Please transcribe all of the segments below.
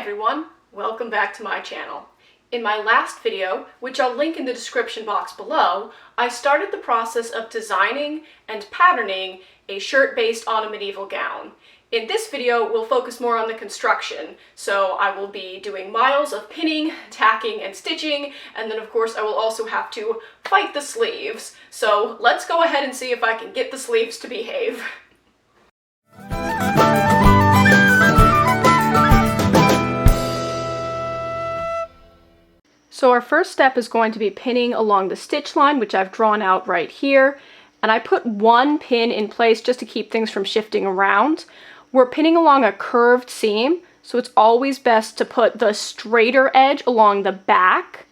everyone, welcome back to my channel. In my last video, which I'll link in the description box below, I started the process of designing and patterning a shirt based on a medieval gown. In this video, we'll focus more on the construction, so I will be doing miles of pinning, tacking, and stitching, and then of course I will also have to fight the sleeves. So let's go ahead and see if I can get the sleeves to behave. So our first step is going to be pinning along the stitch line, which I've drawn out right here. And I put one pin in place just to keep things from shifting around. We're pinning along a curved seam, so it's always best to put the straighter edge along the back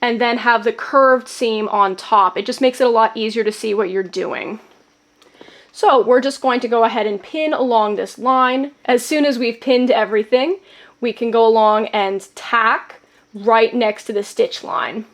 and then have the curved seam on top. It just makes it a lot easier to see what you're doing. So we're just going to go ahead and pin along this line. As soon as we've pinned everything, we can go along and tack right next to the stitch line.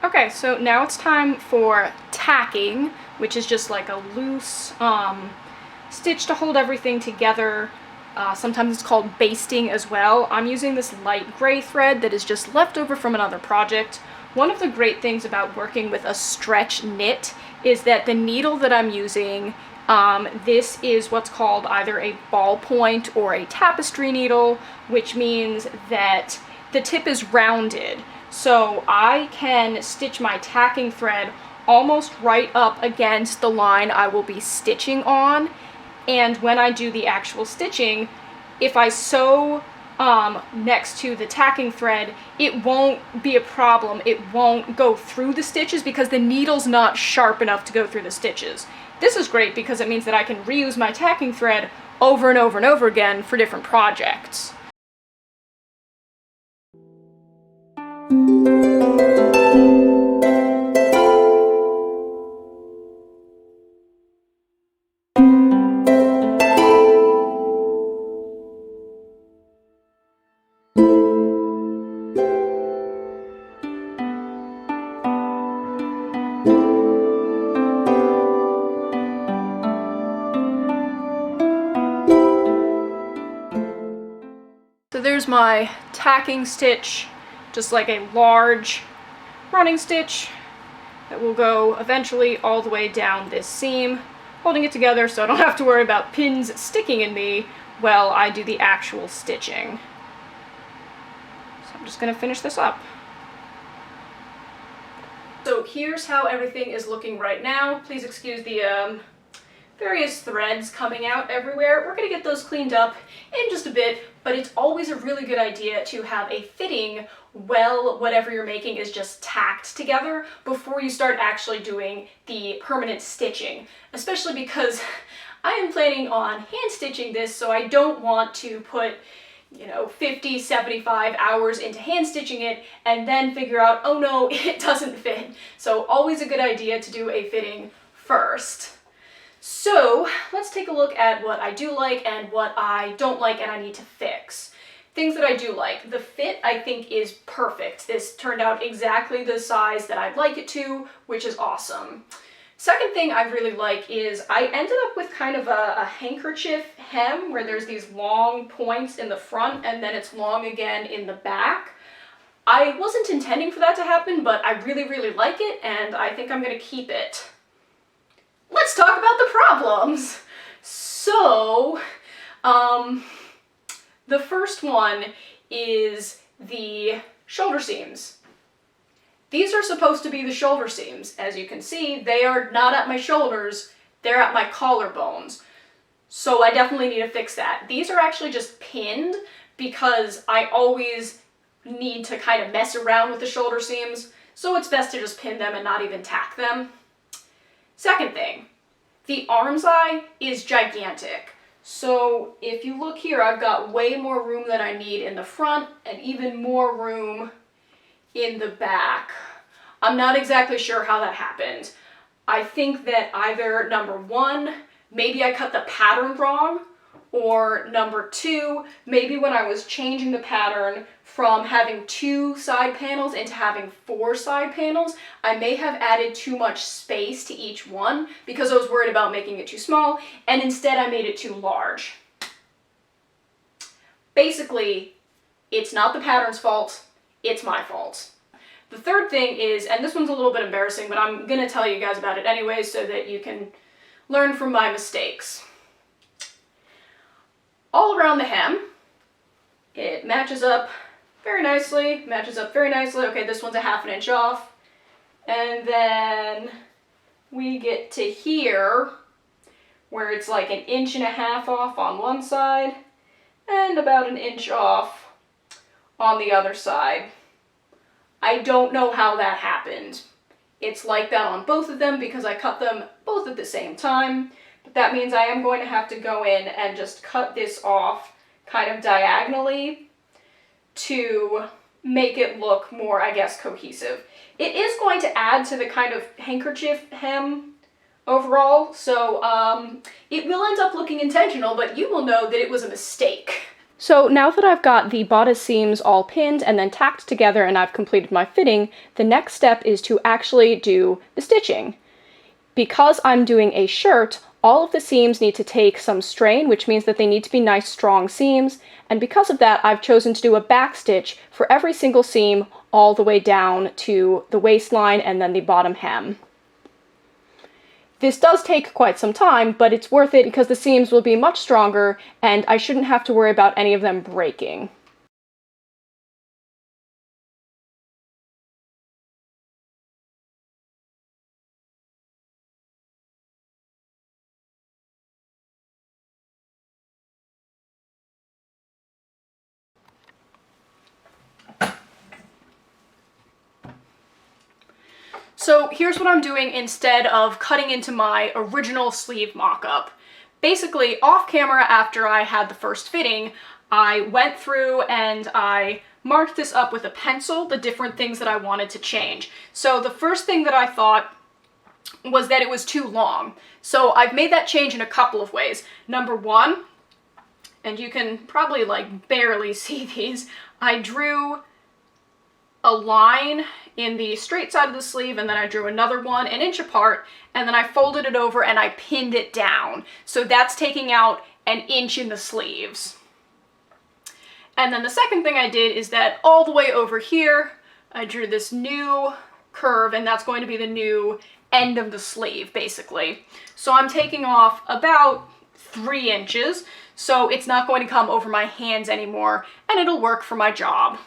Okay, so now it's time for tacking, which is just like a loose stitch to hold everything together. Sometimes it's called basting as well. I'm using this light gray thread that is just left over from another project. One of the great things about working with a stretch knit is that the needle that I'm using, this is what's called either a ballpoint or a tapestry needle, which means that the tip is rounded. So I can stitch my tacking thread almost right up against the line I will be stitching on. And when I do the actual stitching, if I sew next to the tacking thread, it won't be a problem. It won't go through the stitches because the needle's not sharp enough to go through the stitches. This is great because it means that I can reuse my tacking thread over and over and over again for different projects. So there's my tacking stitch, just like a large running stitch that will go eventually all the way down this seam, holding it together so I don't have to worry about pins sticking in me while I do the actual stitching. So I'm just going to finish this up. So here's how everything is looking right now. Please excuse the various threads coming out everywhere. We're going to get those cleaned up in just a bit, but it's always a really good idea to have a fitting while whatever you're making is just tacked together before you start actually doing the permanent stitching, especially because I am planning on hand stitching this, so I don't want to put 50, 75 hours into hand stitching it and then figure out, oh no, it doesn't fit. So always a good idea to do a fitting first. So let's take a look at what I do like and what I don't like and I need to fix. Things that I do like. The fit, I think, is perfect. This turned out exactly the size that I'd like it to, which is awesome. Second thing I really like is I ended up with kind of a handkerchief hem where there's these long points in the front and then it's long again in the back. I wasn't intending for that to happen, but I really, really like it and I think I'm going to keep it. Let's talk about the problems. So, the first one is the shoulder seams. These are supposed to be the shoulder seams. As you can see, they are not at my shoulders, they're at my collarbones. So I definitely need to fix that. These are actually just pinned because I always need to kind of mess around with the shoulder seams, so it's best to just pin them and not even tack them. Second thing, the arm's eye is gigantic. So if you look here, I've got way more room than I need in the front and even more room in the back. I'm not exactly sure how that happened. I think that either number one, maybe I cut the pattern wrong, or number two, maybe when I was changing the pattern from having 2 side panels into having 4 side panels, I may have added too much space to each one because I was worried about making it too small, and instead I made it too large. Basically, it's not the pattern's fault, it's my fault. The third thing is, and this one's a little bit embarrassing, but I'm gonna tell you guys about it anyway so that you can learn from my mistakes. All around the hem, it matches up very nicely, Okay, this one's a 1/2 inch off. And then we get to here, where it's like 1.5 inches off on one side, and about 1 inch off on the other side. I don't know how that happened. It's like that on both of them because I cut them both at the same time. But that means I am going to have to go in and just cut this off kind of diagonally to make it look more, I guess, cohesive. It is going to add to the kind of handkerchief hem overall, so it will end up looking intentional, but you will know that it was a mistake. So now that I've got the bodice seams all pinned and then tacked together and I've completed my fitting, the next step is to actually do the stitching. Because I'm doing a shirt, all of the seams need to take some strain, which means that they need to be nice, strong seams, and because of that, I've chosen to do a back stitch for every single seam all the way down to the waistline and then the bottom hem. This does take quite some time, but it's worth it because the seams will be much stronger and I shouldn't have to worry about any of them breaking. So here's what I'm doing instead of cutting into my original sleeve mock-up. Basically, off camera after I had the first fitting, I went through and I marked this up with a pencil, the different things that I wanted to change. So the first thing that I thought was that it was too long. So I've made that change in a couple of ways. Number one, and you can probably like barely see these, I drew a line in the straight side of the sleeve, and then I drew another one 1 inch apart, and then I folded it over and I pinned it down. So that's taking out 1 inch in the sleeves. And then the second thing I did is that all the way over here, I drew this new curve, and that's going to be the new end of the sleeve, basically. So I'm taking off about 3 inches, so it's not going to come over my hands anymore, and it'll work for my job.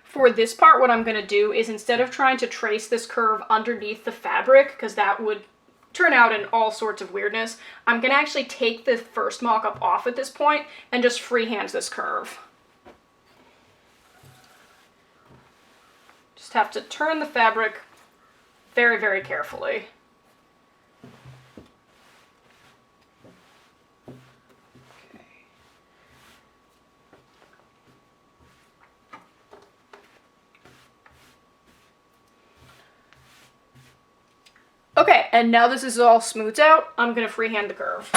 For this part, what I'm going to do is instead of trying to trace this curve underneath the fabric, because that would turn out in all sorts of weirdness, I'm going to actually take the first mock-up off at this point and just freehand this curve. Just have to turn the fabric very, very carefully. Okay, and now this is all smoothed out, I'm going to freehand the curve.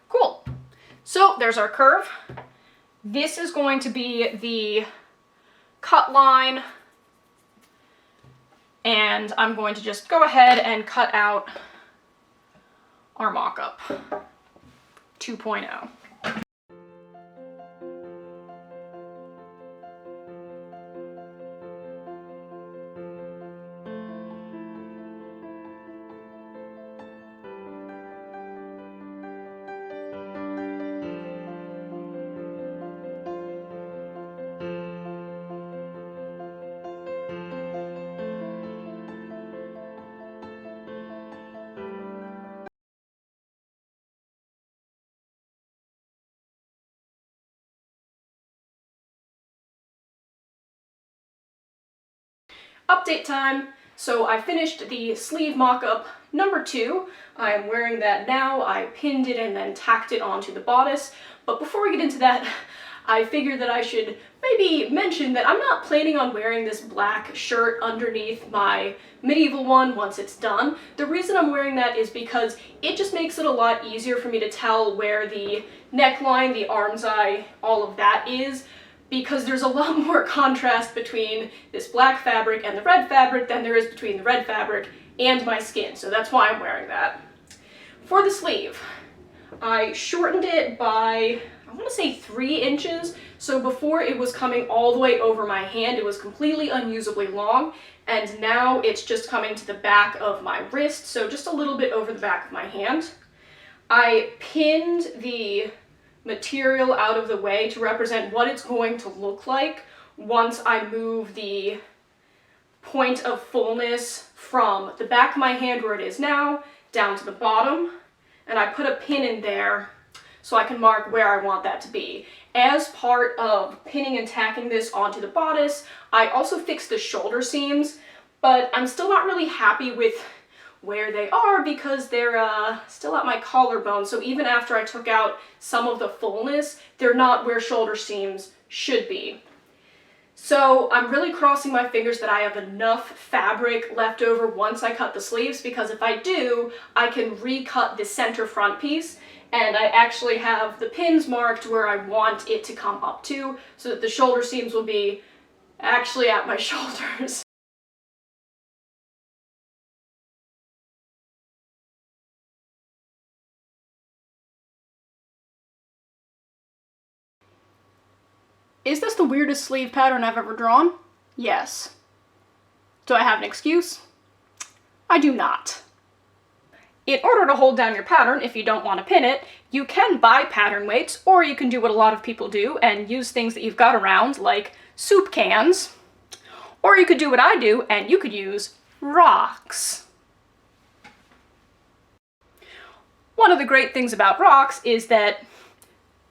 Cool. So there's our curve. This is going to be the cut line and I'm going to just go ahead and cut out our mock-up 2.0. Update time. So I finished the sleeve mock-up number 2. I am wearing that now. I pinned it and then tacked it onto the bodice. But before we get into that, I figured that I should maybe mention that I'm not planning on wearing this black shirt underneath my medieval one once it's done. The reason I'm wearing that is because it just makes it a lot easier for me to tell where the neckline, the arm's eye, all of that is, because there's a lot more contrast between this black fabric and the red fabric than there is between the red fabric and my skin, so that's why I'm wearing that. For the sleeve, I shortened it by, I want to say 3 inches, so before it was coming all the way over my hand, it was completely unusably long, and now it's just coming to the back of my wrist, so just a little bit over the back of my hand. I pinned the material out of the way to represent what it's going to look like once I move the point of fullness from the back of my hand where it is now down to the bottom, and I put a pin in there so I can mark where I want that to be. As part of pinning and tacking this onto the bodice, I also fixed the shoulder seams, but I'm still not really happy with where they are because they're still at my collarbone, so even after I took out some of the fullness, they're not where shoulder seams should be. So I'm really crossing my fingers that I have enough fabric left over once I cut the sleeves, because if I do, I can recut the center front piece, and I actually have the pins marked where I want it to come up to, so that the shoulder seams will be actually at my shoulders. Is this the weirdest sleeve pattern I've ever drawn? Yes. Do I have an excuse? I do not. In order to hold down your pattern, if you don't want to pin it, you can buy pattern weights, or you can do what a lot of people do and use things that you've got around, like soup cans. Or you could do what I do, and you could use rocks. One of the great things about rocks is that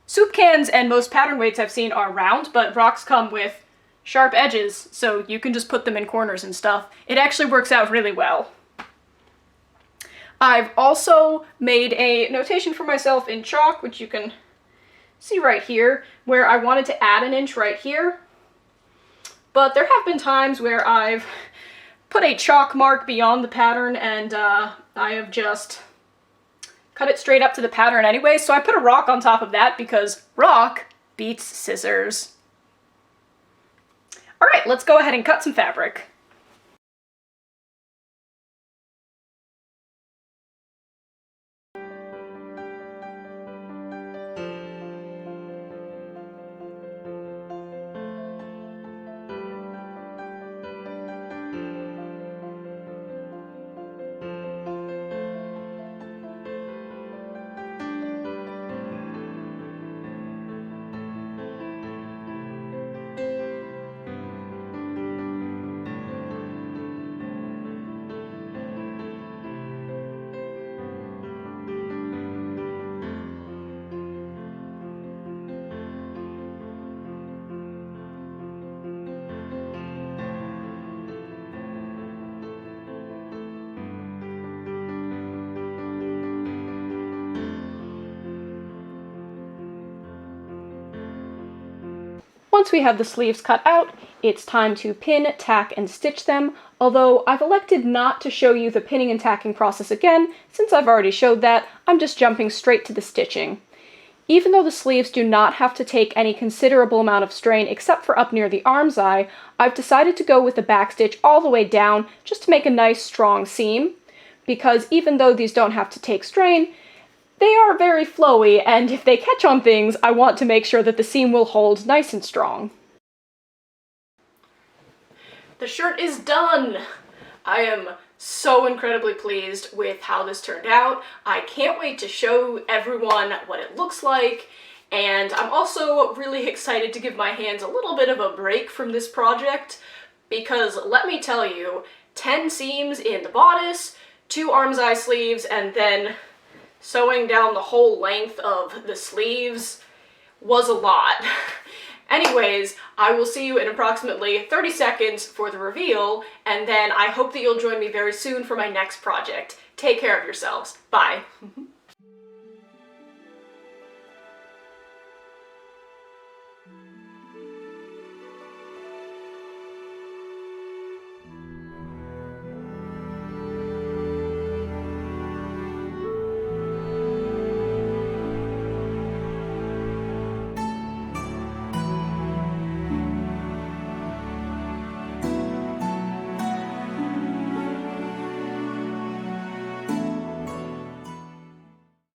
soup cans and most pattern weights I've seen are round, but rocks come with sharp edges, so you can just put them in corners and stuff. It actually works out really well. I've also made a notation for myself in chalk, which you can see right here, where I wanted to add an inch right here. But there have been times where I've put a chalk mark beyond the pattern and I have just cut it straight up to the pattern anyway, so I put a rock on top of that because rock beats scissors. All right, let's go ahead and cut some fabric. Once we have the sleeves cut out, it's time to pin, tack, and stitch them, although I've elected not to show you the pinning and tacking process again, since I've already showed that. I'm just jumping straight to the stitching. Even though the sleeves do not have to take any considerable amount of strain except for up near the arm's eye, I've decided to go with the backstitch all the way down just to make a nice strong seam, because even though these don't have to take strain, they are very flowy, and if they catch on things, I want to make sure that the seam will hold nice and strong. The shirt is done! I am so incredibly pleased with how this turned out. I can't wait to show everyone what it looks like, and I'm also really excited to give my hands a little bit of a break from this project, because let me tell you, 10 seams in the bodice, 2 arm's eye sleeves, and then sewing down the whole length of the sleeves was a lot. Anyways, I will see you in approximately 30 seconds for the reveal, and then I hope that you'll join me very soon for my next project. Take care of yourselves. Bye.